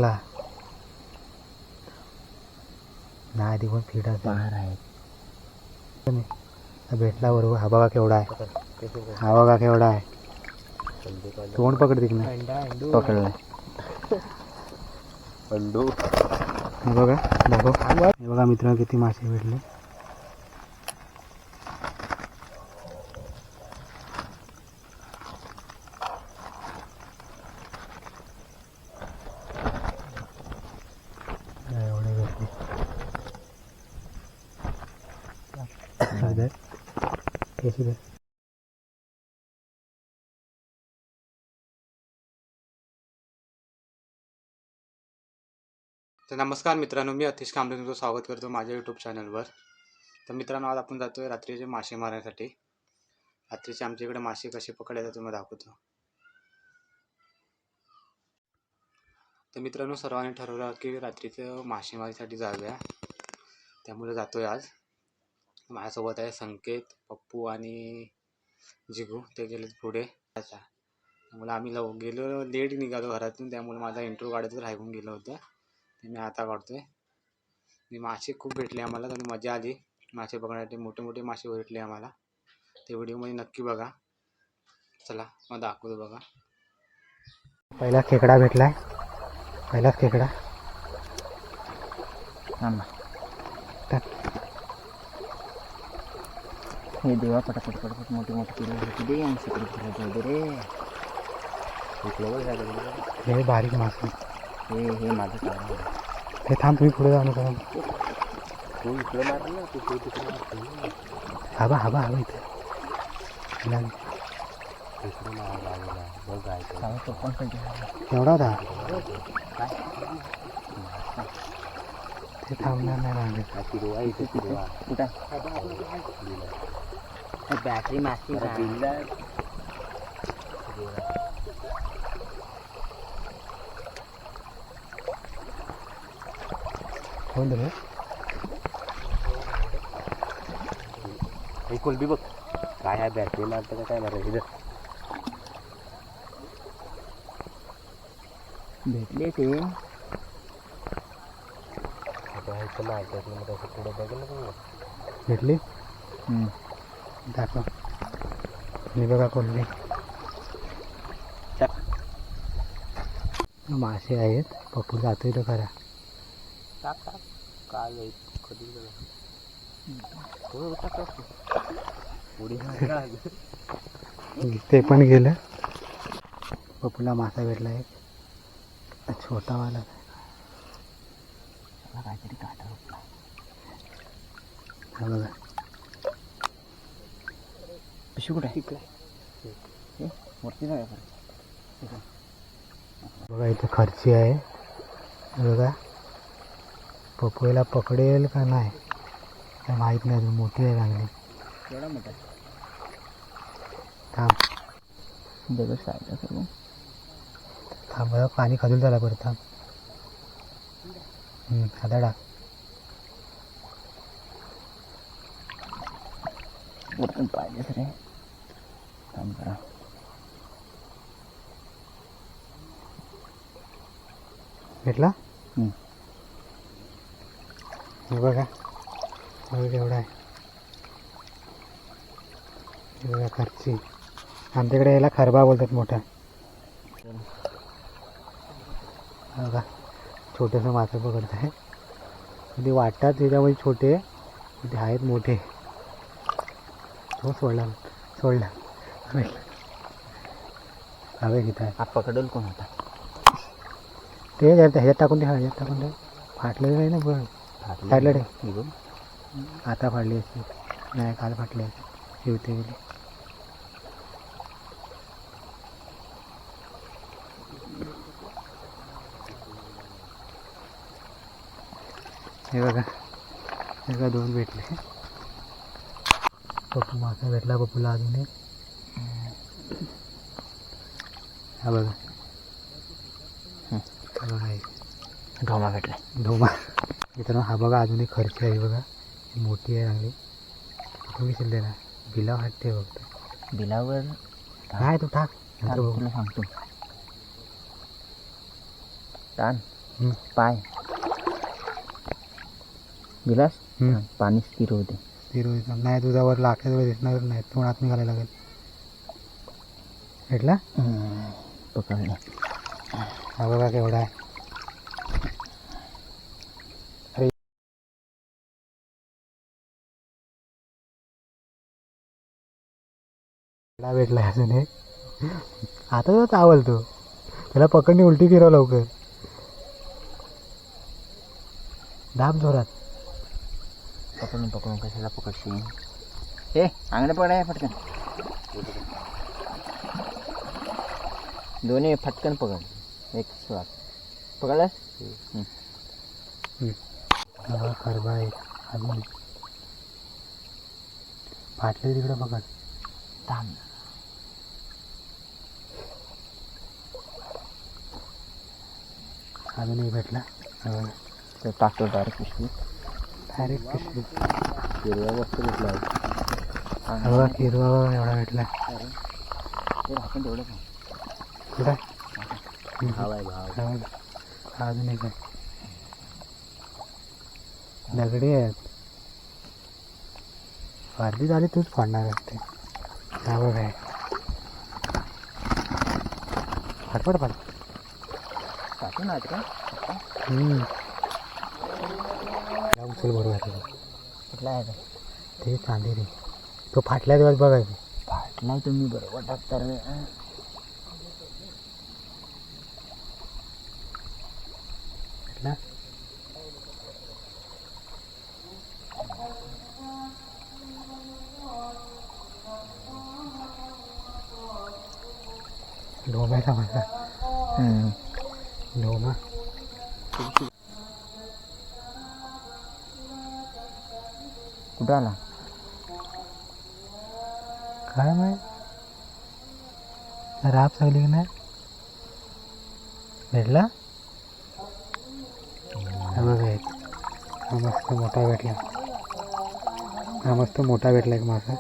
नाही आधी पण फिट बाहेर आहे. भेटला बरोबर. हा बघा केवढा आहे. हा बघा केवढा आहे. तोंड पकड तिकडे पकडलाय. हे बघा दाखव. हे बघा मित्रांनो किती मासे भेटले. एवढे भेटले. कैसे दे. तर नमस्कार मित्रांनो, मी अतिश कांबळे तुमचं स्वागत करतो माझ्या यूट्यूब चॅनलवर. तर मित्रांनो, आज आपण जातोय रात्रीचे मासे मारण्यासाठी. रात्रीचे आमच्या इकडे मासे कसे पकडायचे तुम्हाला दाखवतो. तर मित्रांनो, सर्वांनी ठरवलं की रात्रीचं मासेमारीसाठी जाऊया, त्यामुळे जातोय आज. माझ्यासोबत आहे संकेत, पप्पू आणि जिगू. ते गेले पुढे. त्यामुळे आम्ही गेलो लेट निघालो घरातून, त्यामुळे माझा इंट्रो काढायचं राहून गेलं होतं. ते मी आता काढतोय. मासे खूप भेटले आम्हाला आणि मजा आली. मासे पकडण्यासाठी मोठे मोठे मासे भेटले आम्हाला. ते व्हिडिओमध्ये नक्की बघा. चला मग दाखवतो बघा. पहिला खेकडा भेटलाय. पहिलाच खेकडा. हे देवा पटापट पटापट मोठे मोठे किलो होते दे आणि सगळे फिरायचे होते रे. हे बारीक मासे. हे माझं काम. हे थांब, तुम्ही पुढे जाऊ नका. तू इकडे मार ना, तू तिकडे मार. हवा हवा हवा इथे. एवढा होता ते थांबणार नाही. बॅटरी मासी कोण रे. एकूण बी बघ काय आहे. बॅटरी मारतं का काय मारायचं. इथं भेटले ते भेटली. दाखव. मी बघा कोणते मासे आहेत. पप्पू जातोय तो खरा. काल कधी ते पण गेलं. पप्पूला मासा भेटला एक छोटावाला. काहीतरी काटा हा बघा. पिशवी कुठे आहे. वरती जाऊया. बघा इथं खर्ची आहे. बघा पप्पूला पकडेल का नाही काय माहीत नाही. अजून मोठी आहे चांगली. एवढा मोठा थांब बघ साईडला सर्व. थांब बघा, पाणी खाजून झाला परत. थांब. आता टाक. वरतून पाहिजेच रे. थांब करा. भेटला. हे बघा केवढा आहे. हे बघा खर्ची. आमच्याकडे याला खरबा बोलतात मोठा. बघा छोटंसं मासे पकडत आहे. ते वाटतात त्याच्यामध्ये छोटे, ते आहेत मोठे. हो सोडला हवे किती आहे. हा पकडेल कोण होता. ते ह्याच्यात टाकून दे. फाटलं नाही ना. बघ फाटलं रे. आता फाडली असते. नाही काल फाटली असते. शिवते गेली. हे बघा दोन भेटले. पप्पू मासा भेटला पप्पूला अजून एक. हा बघा ढोमा भेटला. ढोमा. मित्रांनो हा बघा अजून एक खर्ची आहे. बघा मोठी आहे चांगली. तुम्ही शिल्दे ना बिला वाटते फक्त. बिलावर काय तू टाक. तुला सांगतो. ताण पाय दिलास पाणी स्थिर होते. नाही तुझ्यावर लाकडावर दिसणार नाही, तू आत निघायला लागेल. भेटला पकडला. हा बघा केवढा आहे. भेटला अजून हे. आता तो चावलतो त्याला पकडणे, उलटी फिरव लवकर, दाब जोरात. पकडून कशाला पकडशील. हे अंगडे पकडाय फटकन. दोन्ही फटकन पकड. एक स्वाद पकडलास. खरबा आहे अजून फाटले तिकडे पकड. थांब. अजून एक भेटला. टाकतो डायरेक्ट पिशवी. डायरेक्ट पिशवी. हिरवा वस्तू भेटला. हवा हिरवा एवढा भेटला. आपण तेवढं कुठं भाव आहे भाव. अजून एक आहे. दगडी आहेत. अर्धी झाली तूच फाडणार असते. हा बघ आहे. फटफट फाड. टाकून आहेत का. उचल बरोबर आहे. कुठला आहे का ते चांदी रे. तो फाटल्या दिवस बघायचं. फाटलाय तुम्ही बरोबर टाकता रे. भेटला. ढोम्याचा माझा ढोमा. कुठं आला. काय माहित. राब सांगली की नाही. भेटला. हा बघा एक. हा मस्त मोठा भेटला. हा मस्त मोठा भेटला एक मासा.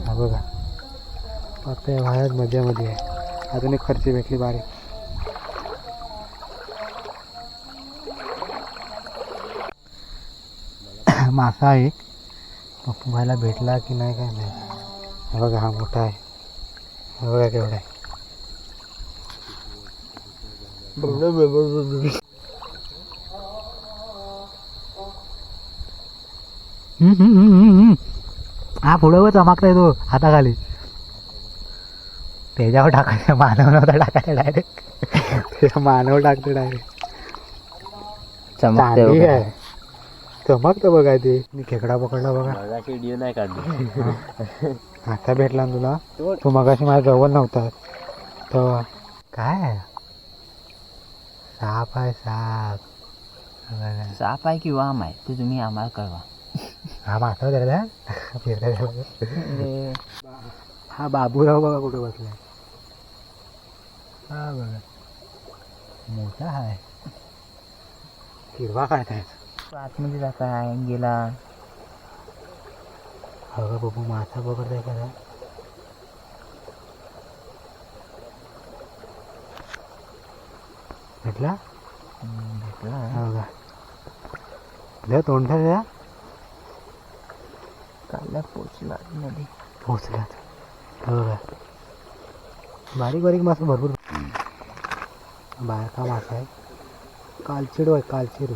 हा बघा फक्त वायात मध्यामध्ये आहे. अजून एक खर्ची भेटली बारीक. मासा एक पप्पू भाईला भेटला की नाही काय नाही. हा बघा हा मोठा आहे. हा बघा केवढा आहे. हा पुढं चमकताय तो हाताखाली. त्याच्यावर टाकायचं. मानव नव्हता टाकायचा डायरेक्ट. मानव टाकतो डायरेक्ट. चांदी आहे. चमकतं बघा ते. मी खेकडा पकडला बघा. व्हिडिओ नाही काढली. आता भेटला ना तुला. तू मगाशी माझ्या जवळ नव्हता तेव्हा. काय आहे. साप आहे साप. साप आहे की वाम आहे ते तुम्ही आम्हाला कळवा. हा मासा त्याला फिरला. हा बाबूराव बघा कुठे बसलाय. हा बघा मोठा आहे. हिरवा काढताय. आतमध्ये जाता गेला. बघा बाबू मासा पकडताय का. भेटला. भेटला. हा बघा द्या तोंडा द्या. काला पोचला मध्ये. पोचला. बघा बारीक बारीक मासा भरपूर. बारका मासा आहे. कालचिडू आहे कालचिडू.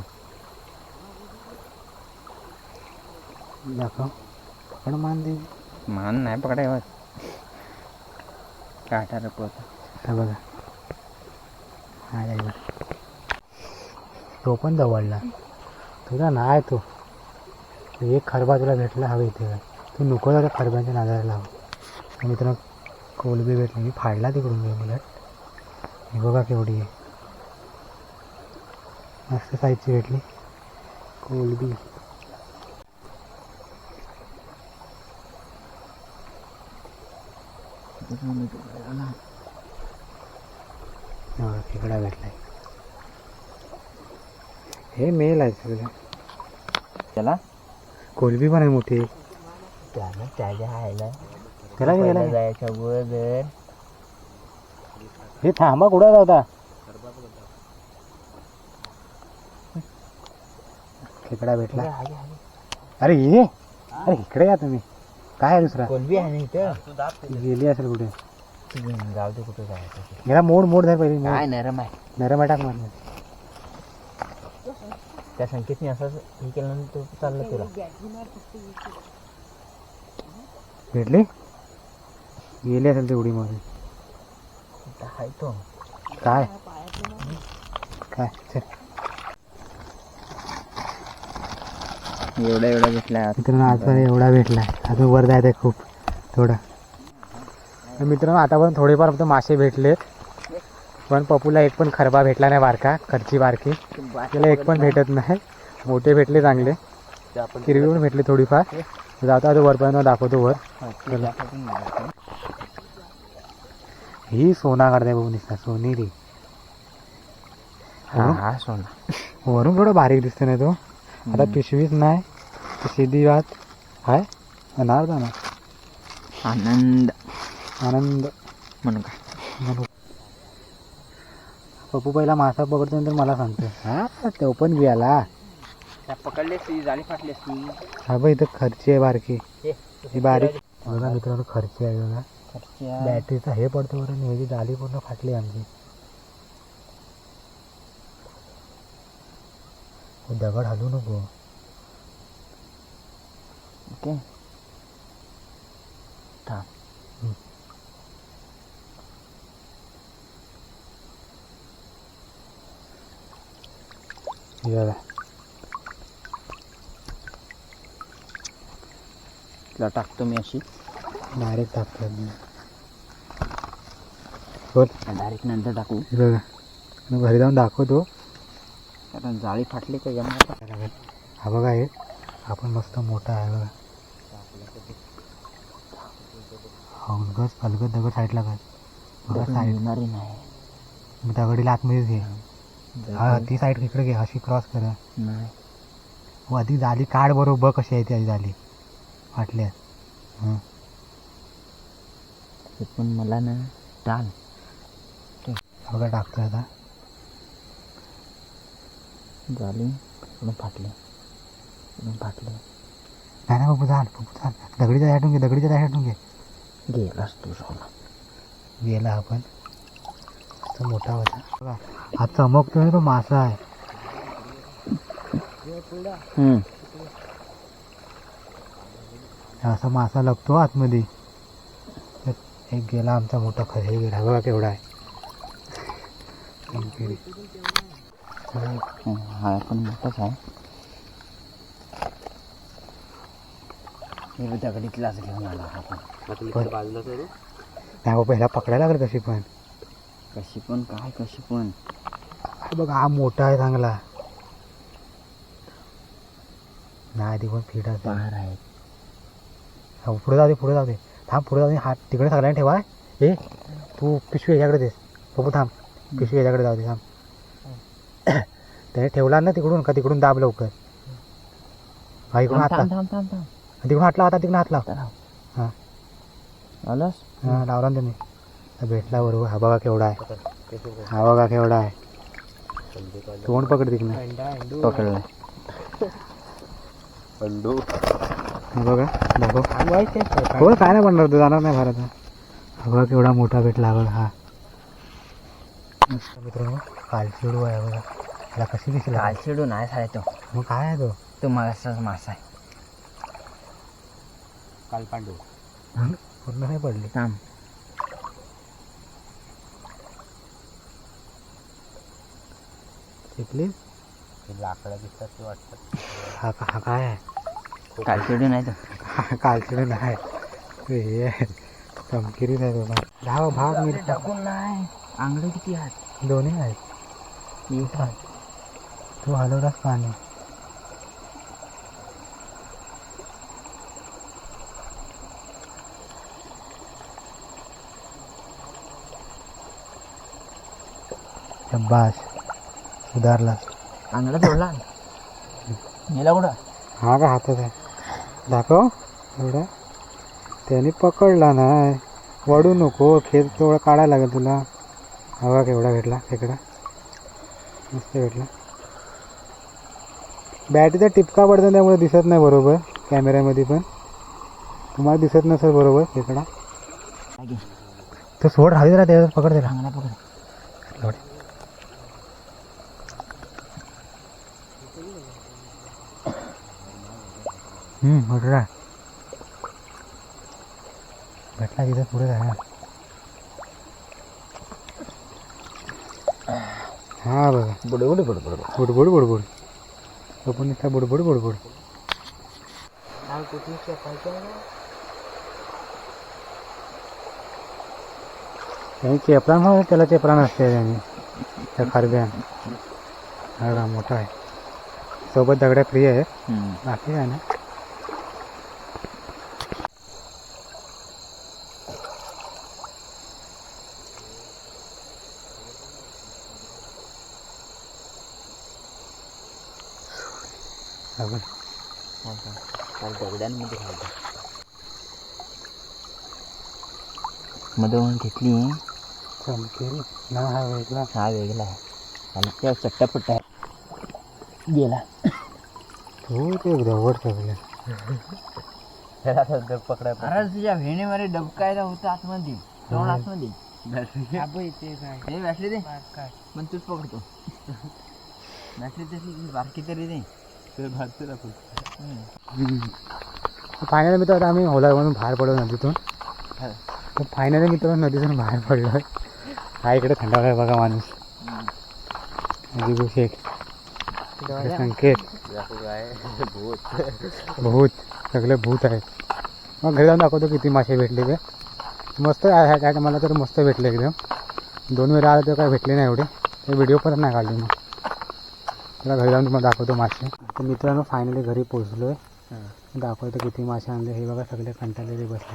दाखव. पण मान दे. मान नाही पकडाय. काटा रपवता. हा बघा हा बघा. तो पण जवळला. तुला नाही तो. एक खरबा तुला भेटला हवे इथे. तू नको त्या खरब्यांच्या नादाला लाव. मित्रांनो कोलबी भेटली. मी फाडला तिकडून मी उलट. हे बघा केवढी आहे. मस्त साईजची भेटली कोलबी. खेकडा भेटलाय. हे मेल आहे सगळं. त्याला कोलबी पण आहे मोठी. त्याला त्याच्या आयला त्याला गेला जायच्या वर. हे थांबा कुठं जाता खेकडा भेटला अरे ये अरे इकडे या तुम्ही काय आहे दुसरा कोलबी आहे ना इथं गेली असेल कुठे जाऊ दे कुठे जायचं गेला मोड मोड धर पहिले काय नरम आहे नरम टाक मारलं त्या संकेतने असं हे केल्यानंतर चाललं तुला भेटली गेली असेल तेवढी मध्ये आहे तो काय काय चल एवढा भेटला मित्रांनो आजपर्यंत एवढा भेटला अजून वर जायचं खूप थोडं तर मित्रांनो आतापर्यंत थोडेफार फक्त मासे भेटलेत पण पपूला एक पण खरबा भेटला नाही बारका खर्ची बारकी त्याला एक पण भेटत नाही मोठे भेटले चांगले किरवी पण भेटले थोडीफार जातो आता वरपर्यंत दाखवतो वर ही सोना काढताय बघून दिसता सोनेरी हा सोना वरून थोडं बारीक दिसतं ना तो आता पिशवीच नाही सीधी बात हाय अनार ना आनंद आनंद म्हणू का म्हणू पप्पू पहिला मासा पकडतो नंतर मला सांगतो हा तो पण गेला पकडले ती जाळी फाटली असती हा बघ इथं खर्ची आहे बारकी ही बारीक बघा मित्रांनो खर्ची आहे बघा बॅटरीचा हे पडतो बरं ह्याची जाळी पूर्ण फाटली आमची दगड हलू नको ओके थांब बघा तुला टाकतो मी अशी डायरेक्ट टाकतो बोल डायरेक्ट नंतर टाकू बघा मी घरी जाऊन दाखवतो कारण जाळी फाटली का जमा हा बघा हे आपण मस्त मोठा आहे बघा हलगच हलगत दगड साईडला काय बघा साईड येणारी नाही दगडीला आतमध्येच घे हा ती साईड इकडे घे अशी क्रॉस करा नाही हो आधी झाली काढ बरोबर बघ कशी आहे ती आधी झाली वाटल्यास हां ते पण मला ना टाल बघा टाकतोय आता झाली इकडून फाटले इकडून फाटले नाही ना बाबू झाल दगडीच्या साईडून घे दगडीच्या साईडून घे गेलास तू सोना गेला आपण तो मोठा होता बघा हा चमकतोय तो मासा आहे असा मासा लागतो आतमध्ये एक गेला आमचा मोठा खरे गेला बघा केवढा आहे हा पण मोठाच आहे हे दगडीतलाच घेऊन आला हा पण बाजूला नाही बाबा ह्याला पकडायला लागलं कशी पण कशी पण बघा हा मोठा आहे चांगला नाही आधी पण फिट आहे बाहेर आहे पुढे जाऊ दे थांब पुढे जाऊ दे हात तिकडे सगळ्यांनी ठेवा ए तू पिशवी ह्याच्याकडे देस बघू थांब पिशवी ह्याच्याकडे जाऊ दे थांब त्याने ठेवला ना तिकडून का तिकडून दाब लवकर हा इकडून हात तिकडून हात लाव आता तिकडून हात लाव हां आलास हां लावला ना तुम्ही भेटला बरोबर हा बघा केवढा आहे तोंड पकड तिकडे पकडला बघा दाखव हो काय नाही बनणार तू जाणार नाही भारत हा बघा केवढा मोठा भेटला बघा हा मित्रांनो कालचिडू आहे बघा त्याला कशी दिसली कालचिडू नाही साय तो मग काय आहे तो मागाचाच मासा आहे कालपांडू पूर्ण नाही पडली थांब शिकली लाकडं दिसतात ते वाटतात हा काय आहे कालचिडू नाही तो कालचिडू नाही हे तमकिरीच आहे बाबा भाग मी टाकून नाही आंगडे किती आहेत दोन्ही आहेत एक आहे तू हलवलास पाणी शाबास सुधारलास आंगडा तोडला नेला कुठं हा का हातात आहे दाखव एवढा त्याने पकडला नाही वडू नको खेळ तेवढं काढायला लागेल तुला हा बघा केवढा भेटला खेकडा, मस्त भेटला. बॅटरीचा टिपका पडतो त्यामुळे दिसत नाही बरोबर कॅमेऱ्यामध्ये, पण तुम्हाला दिसत नसेल बरोबर खेकडा. तो सोड हवी जरा त्याच्यात पकड त्याला. चांगला पकड. भेटला भेटला तिथं पुढे जाणार. हा बघा बुडबुड बुडबुड. बुडबुड बुडबुड. तो पण नुसता बुडबुड बुडबुड. त्यांनी चेपला म्हणून त्याला चेपला नसते त्यांनी त्या खरब्यान. हा मोठा आहे, सोबत दगड्या फ्री आहे, बाकी आहे ना. दगड्यांमध्ये मध्ये घेतली चमकेल ना. हा वेगळा, हा वेगळा आहे आणि त्या चट्टापट्टा आहे गेला. हो ते जवळ सगळं. पकडा अरे तुझ्या व्हेणीमध्ये डबकायला होतं आतमध्ये, तोंड आतमध्ये. बॅटरी दे पण तूच पकडतो. बॅटरी तशी बारकी तरी दे. फायनल मित्र आता आम्ही होला म्हणून बाहेर पडलो नदीतून. तर फायनली मित्र नदीतून बाहेर पडलो. हा इकडे थंडावला आहे बघा माणूस. अजिबू शेख, संकेत, भूत, सगळे भूत आहेत. मग घरी जाऊन दाखवतो किती मासे भेटले ते. मस्त आहे मला तर मस्त भेटले एकदम. 2 वेळा आलं तर काय भेटले नाही एवढे, ते व्हिडिओ पण नाही काढले मग. त्याला घरी जाऊन तुम्हाला दाखवतो मासे. तर मित्रांनो फायनली घरी पोचलो आहे. दाखवतो किती मासे आणले. हे बघा सगळे कंटाळलेले बसले.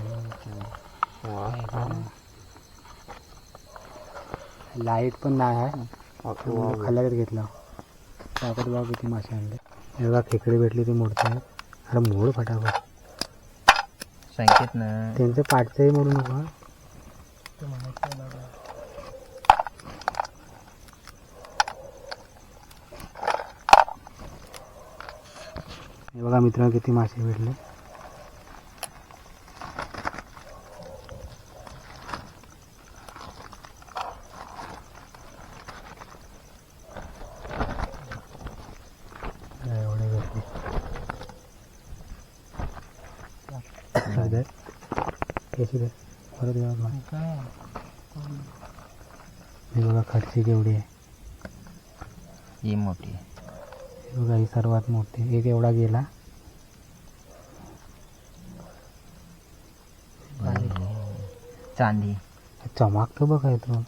लाईट पण नाही आहे, खाल्ल्याच घेतलं. दाखवतो बघा किती मासे आणले. हे बघा खेकडे भेटली ती मोडते. अरे मोड फटाफट. संकेत ना त्यांचं पाठचंही मोडू नका. हे बघा मित्रांनो किती मासे भेटले. एवढे भेटले. कशी दे परत हे बघा खर्ची केवढी आहे. ही मोठी आहे. हे बघा ही सर्वात मोठी. एक एवढा गेला. चांदी चमकतो बघा येतो.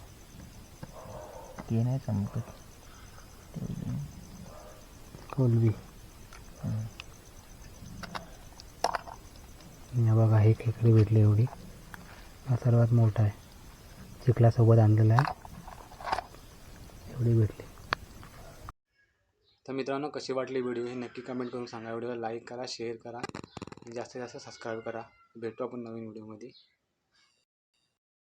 ते नाही चमकत. कोलबी. हे बघा हे खेकडे भेटले एवढी. हा सर्वात मोठा आहे, चिखलासोबत आणलेला आहे. एवढी भेटली. तर मित्रांनो कशी वाटली व्हिडिओ हे नक्की कमेंट करून सांगा. व्हिडिओला लाईक करा, शेअर करा आणि जास्तीत जास्त सबस्क्राईब करा. भेटू आपण नवीन व्हिडिओमध्ये.